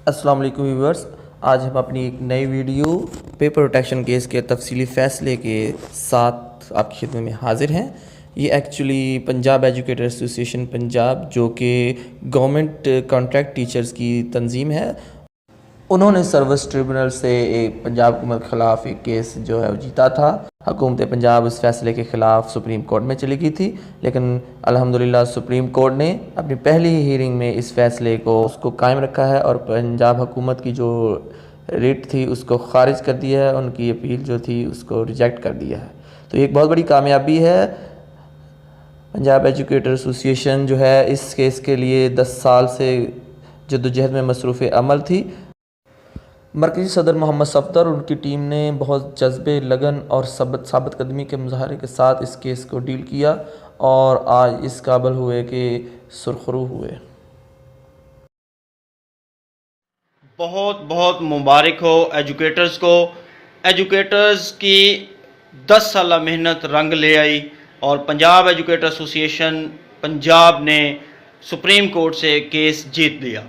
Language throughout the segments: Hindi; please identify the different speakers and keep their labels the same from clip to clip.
Speaker 1: अस्सलाम वालेकुम व्यूअर्स। आज हम अपनी एक नई वीडियो पेपर प्रोटेक्शन केस के तफसीली फ़ैसले के साथ आपकी खिदमत में हाज़िर हैं। ये actually Punjab educator association Punjab, जो कि गवर्नमेंट कॉन्ट्रैक्ट टीचर्स की तंजीम है, उन्होंने सर्विस ट्रिब्यूनल से एक पंजाब हुकूमत के ख़िलाफ़ एक केस जो है वो जीता था। हुकूमत पंजाब उस फैसले के ख़िलाफ़ सुप्रीम कोर्ट में चली गई थी, लेकिन अल्हम्दुलिल्लाह सुप्रीम कोर्ट ने अपनी पहली ही हीयरिंग में इस फैसले को उसको कायम रखा है और पंजाब हुकूमत की जो रिट थी उसको ख़ारिज कर दिया है, उनकी अपील जो थी उसको रिजेक्ट कर दिया है। तो एक बहुत बड़ी कामयाबी है। पंजाब एजुकेटर एसोसिएशन जो है इस केस के लिए 10 साल से जद्दोजहद में मसरूफ़ अमल थी। मरकज़ी सदर मोहम्मद सफदर और उनकी टीम ने बहुत जज्बे, लगन और साबित कदमी के मुजाहरे के साथ इस केस को डील किया और आज इस काबिल हुए कि सुरखरू हुए।
Speaker 2: बहुत बहुत मुबारक हो एजुकेटर्स को। एजुकेटर्स की 10 साल मेहनत रंग ले आई और पंजाब एजुकेटर एसोसिएशन पंजाब ने सुप्रीम कोर्ट से केस जीत लिया।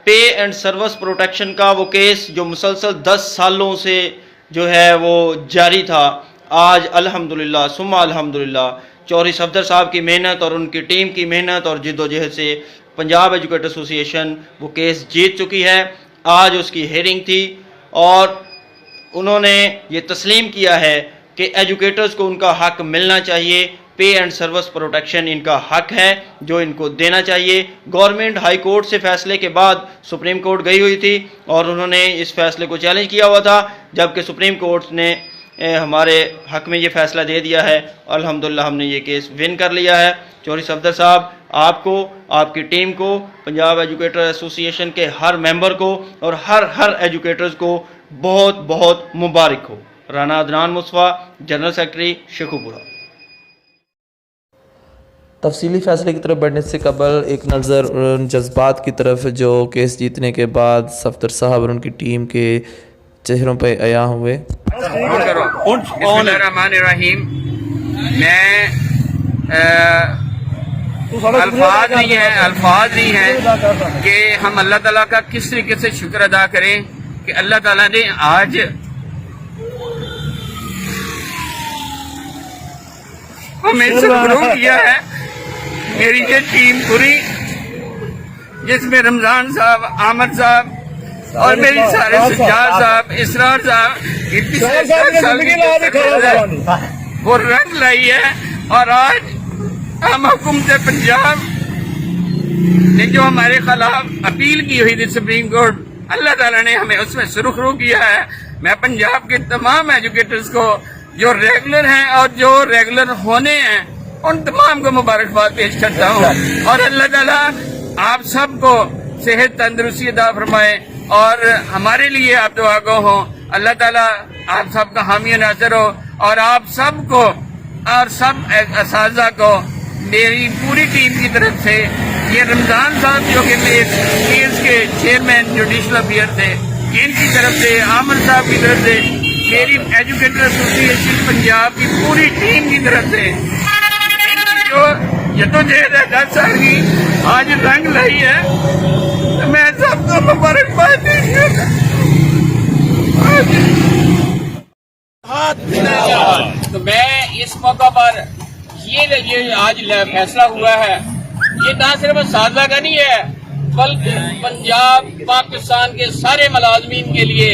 Speaker 2: पे एंड सर्विस प्रोटेक्शन का वो केस जो मुसलसल 10 सालों से जो है वो जारी था, आज अल्हम्दुलिल्लाह सुम्मा अल्हम्दुलिल्लाह चौधरी सफदर साहब की मेहनत और उनकी टीम की मेहनत और जिद्दोजहद से पंजाब एजुकेटर एसोसिएशन वो केस जीत चुकी है। आज उसकी हेयरिंग थी और उन्होंने ये तस्लीम किया है कि एजुकेटर्स को उनका हक मिलना चाहिए। पे एंड सर्विस प्रोटेक्शन इनका हक है जो इनको देना चाहिए। गवर्नमेंट हाई कोर्ट से फैसले के बाद सुप्रीम कोर्ट गई हुई थी और उन्होंने इस फैसले को चैलेंज किया हुआ था, जबकि सुप्रीम कोर्ट ने हमारे हक में ये फैसला दे दिया है। अल्हम्दुलिल्लाह हमने ये केस विन कर लिया है। चौधरी सफदर साहब, आपको, आपकी टीम को, पंजाब एजुकेटर एसोसिएशन के हर मेंबर को और हर एजुकेटर्स को बहुत बहुत मुबारक हो। Rana Adnan Mustafa, general secretary Sheikhupura.
Speaker 1: तफसीली फ़ैसले की तरफ बढ़ने से कबल एक नज़र उन जज्बात की तरफ जो केस जीतने के बाद सफदर साहब और उनकी टीम के चेहरों पर आया हुए।
Speaker 3: बिस्मिल्लाहिर्रहमानिर्रहीम। मैं अल्फाज नहीं है कि हम अल्लाह ताला का किस तरीके से शुक्र अदा करें कि अल्लाह ताला ने आज हमें सुरखरू किया है। मेरी ये टीम पूरी, जिसमें रमजान साहब, आमद साहब और मेरी सारे सज्जाद साहब, इसरार साहब, वो रंग लाई है। और आज हम हुकूमत पंजाब ने जो हमारे खिलाफ अपील की हुई थी सुप्रीम कोर्ट, अल्लाह ताला ने हमें उसमें सुरखरू किया है। मैं पंजाब के तमाम एजुकेटर्स को जो रेगुलर हैं और जो रेगुलर होने हैं उन तमाम को मुबारकबाद पेश करता हूँ और अल्लाह ताला आप सबको सेहत तंदुरुस्ती अता फरमाए और हमारे लिए आप दुआ गो हो। अल्लाह ताला आप सबका हामी नाज़र हो और आप सबको और सब असातिज़ा को मेरी पूरी टीम की तरफ से, ये रमजान साहब जो कि केस के चेयरमैन जुडिशल अफेयर थे, इनकी तरफ से, आमर साहब की तरफ से, मेरी एजुकेटर एसोसिएशन पंजाब की पूरी टीम की तरफ से जो जद्दोजहद है 10 साल की आज रंग लाई है, तो मैं सबको मुबारकबाद देती हूँ। तो मैं इस मौका पर ये आज फैसला हुआ है, ये ना सिर्फ सादा का नहीं है बल्कि पंजाब पाकिस्तान के सारे मुलाजमीन के लिए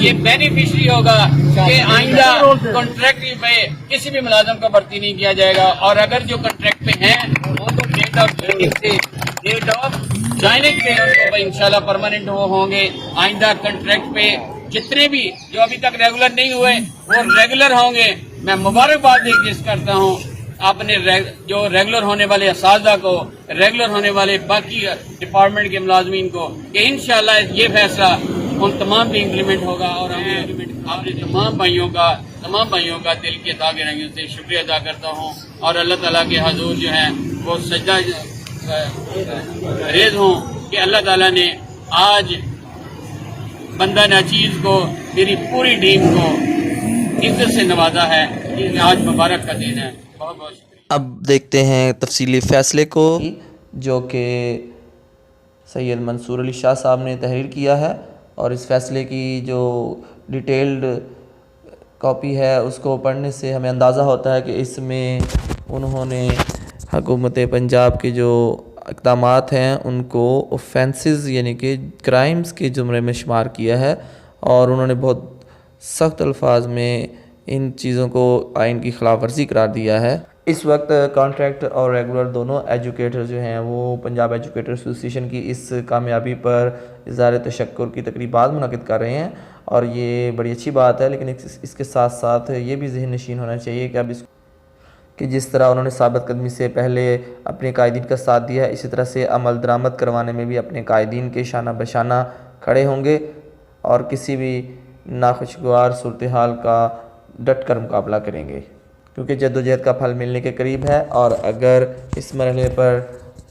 Speaker 3: ये बेनिफिशरी होगा कि आइंदा कॉन्ट्रैक्ट में किसी भी मुलाजम का भर्ती नहीं किया जाएगा और अगर जो कॉन्ट्रैक्ट पे हैं वो तो डेट ऑफ ज्वाइनिंग से डेट ऑफ ज्वाइनिंग पे इंशाल्लाह परमानेंट वो होंगे। आइंदा कॉन्ट्रैक्ट पे जितने भी जो अभी तक रेगुलर नहीं हुए वो रेगुलर होंगे। मैं मुबारकबाद पेश करता हूँ अपने जो रेगुलर होने वाले असातिज़ा को, रेगुलर होने वाले बाकी डिपार्टमेंट के मुलाजमीन को, कि इंशाल्लाह ये फैसला उन तमाम पे इम्प्लीमेंट होगा और हमें आपने तमाम भाइयों का दिल के तागे रंगों से शुक्रिया अदा करता हूँ और अल्लाह ताला के हजूर जो है वो सजदा रेज हूँ कि अल्लाह ताला ने आज बंदा नाचीज को, मेरी पूरी टीम को इज्जत से नवाजा है। आज मुबारक का दिन है। बहुत बहुत
Speaker 1: अब देखते हैं तफसीली फ़ैसले को, जो कि सैयद मंसूर अली शाह साहब ने तहरीर किया है और इस फ़ैसले की जो डिटेल्ड कॉपी है उसको पढ़ने से हमें अंदाज़ा होता है कि इसमें उन्होंने हुकूमत पंजाब के जो इक़दामात हैं उनको ऑफेंसेस यानी कि क्राइम्स के ज़ुमरे में शुमार किया है और उन्होंने बहुत सख्त अल्फाज में इन चीज़ों को आइन की खिलाफ वर्जी करार दिया है। इस वक्त कॉन्ट्रैक्ट और रेगुलर दोनों एजुकेटर जो हैं वो पंजाब एजुकेटर एसोसिएशन की इस कामयाबी पर इज़हार तशक्कुर की तकरीबात मुनक़िद कर रहे हैं और ये बड़ी अच्छी बात है, लेकिन इसके साथ साथ ये भी ज़हन नशीन होना चाहिए कि अब इस कि जिस तरह उन्होंने साबित कदमी से पहले अपने कायदीन का साथ दिया है, इसी तरह से अमल दरामद करवाने में भी अपने कायदीन के शाना बशाना खड़े होंगे और किसी भी नाखुशगवार सूरत हाल का डट कर मुकाबला करेंगे, क्योंकि जद्दोजहद का फल मिलने के करीब है। और अगर इस मरहले पर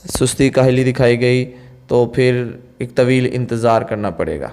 Speaker 1: सुस्ती काहली दिखाई गई तो फिर एक तवील इंतज़ार करना पड़ेगा।